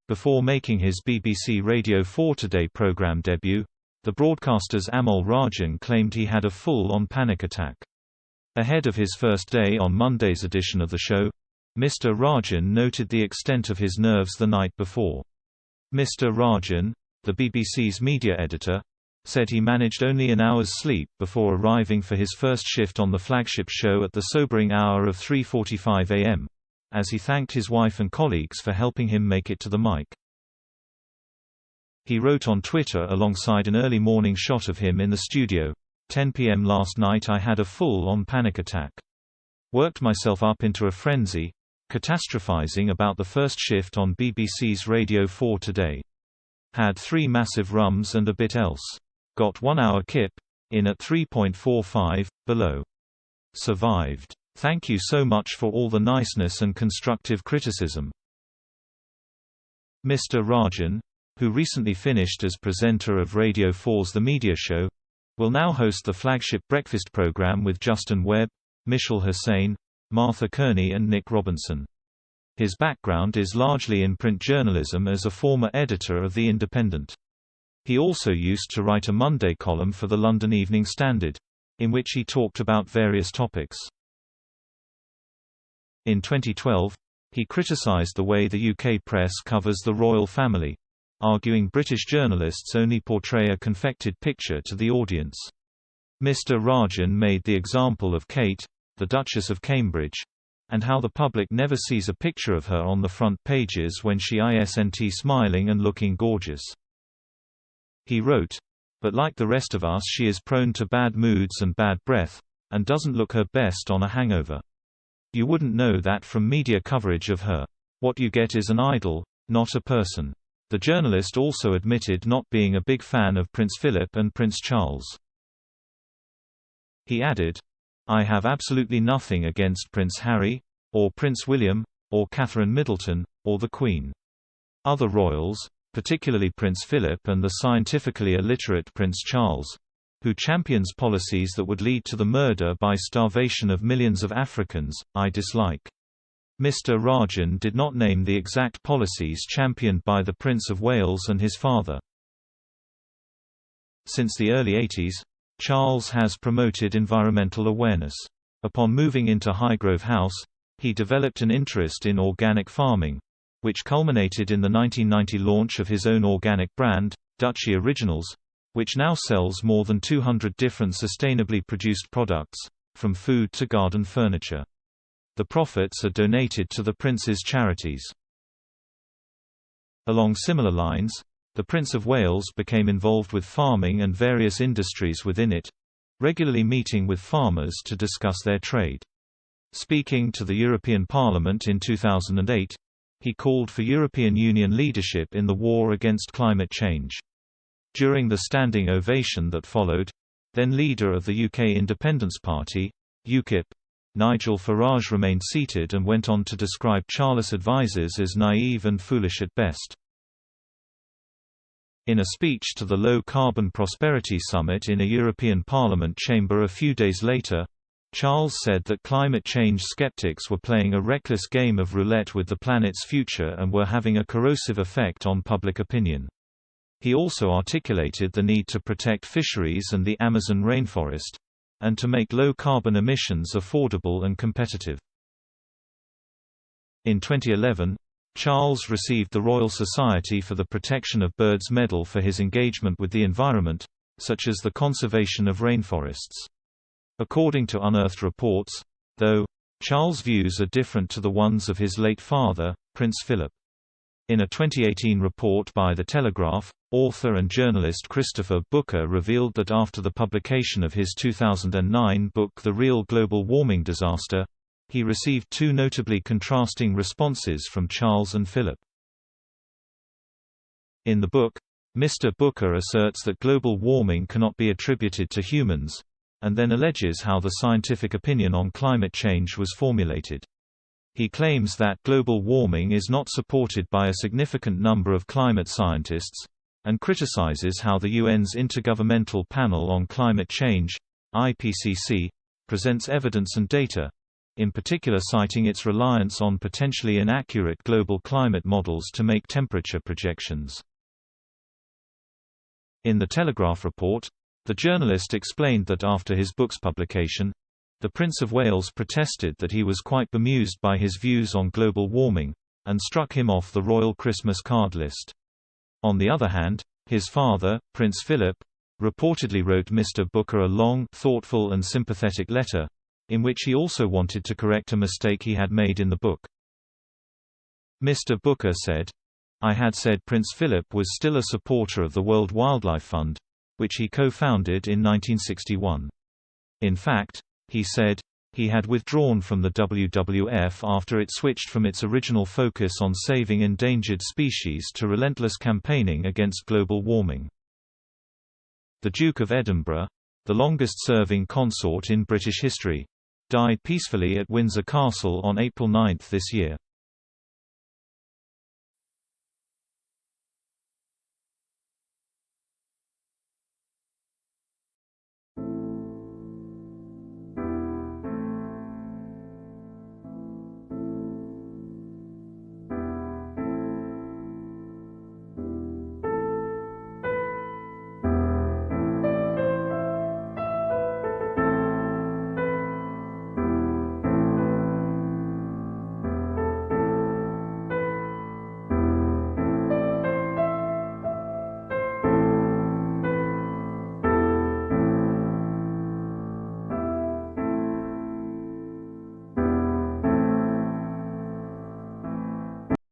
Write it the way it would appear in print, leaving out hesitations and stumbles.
Before making his BBC Radio 4 Today programme debut, the broadcaster's Amol Rajan claimed he had a full-on panic attack. Ahead of his first day on Monday's edition of the show, Mr. Rajan noted the extent of his nerves the night before. Mr. Rajan, the BBC's media editor, said he managed only an hour's sleep before arriving for his first shift on the flagship show at the sobering hour of 3:45 a.m., as he thanked his wife and colleagues for helping him make it to the mic. He wrote on Twitter alongside an early morning shot of him in the studio, 10 p.m. last night I had a full-on panic attack. Worked myself up into a frenzy, catastrophizing about the first shift on BBC's Radio 4 Today. Had 3 massive rums and a bit else. Got 1 hour kip, in at 3.45, below. Survived. Thank you so much for all the niceness and constructive criticism. Mr. Rajan, who recently finished as presenter of Radio 4's The Media Show, will now host the flagship breakfast program with Justin Webb, Michelle Hussain, Martha Kearney and Nick Robinson. His background is largely in print journalism as a former editor of The Independent. He also used to write a Monday column for the London Evening Standard, in which he talked about various topics. In 2012, he criticised the way the UK press covers the royal family, arguing British journalists only portray a confected picture to the audience. Mr. Rajan made the example of Kate, the Duchess of Cambridge, and how the public never sees a picture of her on the front pages when she isn't smiling and looking gorgeous. He wrote, "But like the rest of us she is prone to bad moods and bad breath, and doesn't look her best on a hangover. You wouldn't know that from media coverage of her. What you get is an idol, not a person." The journalist also admitted not being a big fan of Prince Philip and Prince Charles. He added, "I have absolutely nothing against Prince Harry, or Prince William, or Catherine Middleton, or the Queen. Other royals, particularly Prince Philip and the scientifically illiterate Prince Charles, who champions policies that would lead to the murder by starvation of millions of Africans, I dislike." Mr. Rajan did not name the exact policies championed by the Prince of Wales and his father. Since the early 80s, Charles has promoted environmental awareness. Upon moving into Highgrove House, he developed an interest in organic farming, which culminated in the 1990 launch of his own organic brand, Dutchie Originals, which now sells more than 200 different sustainably produced products, from food to garden furniture. The profits are donated to the Prince's charities. Along similar lines, the Prince of Wales became involved with farming and various industries within it, regularly meeting with farmers to discuss their trade. Speaking to the European Parliament in 2008, he called for European Union leadership in the war against climate change. During the standing ovation that followed, then leader of the UK Independence Party, UKIP, Nigel Farage remained seated and went on to describe Charlist advisers as naive and foolish at best. In a speech to the Low Carbon Prosperity Summit in a European Parliament chamber a few days later, Charles said that climate change skeptics were playing a reckless game of roulette with the planet's future and were having a corrosive effect on public opinion. He also articulated the need to protect fisheries and the Amazon rainforest, and to make low-carbon emissions affordable and competitive. In 2011, Charles received the Royal Society for the Protection of Birds Medal for his engagement with the environment, such as the conservation of rainforests. According to unearthed reports, though, Charles' views are different to the ones of his late father, Prince Philip. In a 2018 report by The Telegraph, author and journalist Christopher Booker revealed that after the publication of his 2009 book The Real Global Warming Disaster, he received 2 notably contrasting responses from Charles and Philip. In the book, Mr. Booker asserts that global warming cannot be attributed to humans, and then alleges how the scientific opinion on climate change was formulated. He claims that global warming is not supported by a significant number of climate scientists, and criticizes how the UN's Intergovernmental Panel on Climate Change, IPCC, presents evidence and data, in particular citing its reliance on potentially inaccurate global climate models to make temperature projections. In the Telegraph report, the journalist explained that after his book's publication, the Prince of Wales protested that he was quite bemused by his views on global warming, and struck him off the royal Christmas card list. On the other hand, his father, Prince Philip, reportedly wrote Mr. Booker a long, thoughtful and sympathetic letter, in which he also wanted to correct a mistake he had made in the book. Mr. Booker said, "I had said Prince Philip was still a supporter of the World Wildlife Fund, which he co-founded in 1961. In fact," he said, "he had withdrawn from the WWF after it switched from its original focus on saving endangered species to relentless campaigning against global warming." The Duke of Edinburgh, the longest-serving consort in British history, died peacefully at Windsor Castle on April 9 this year.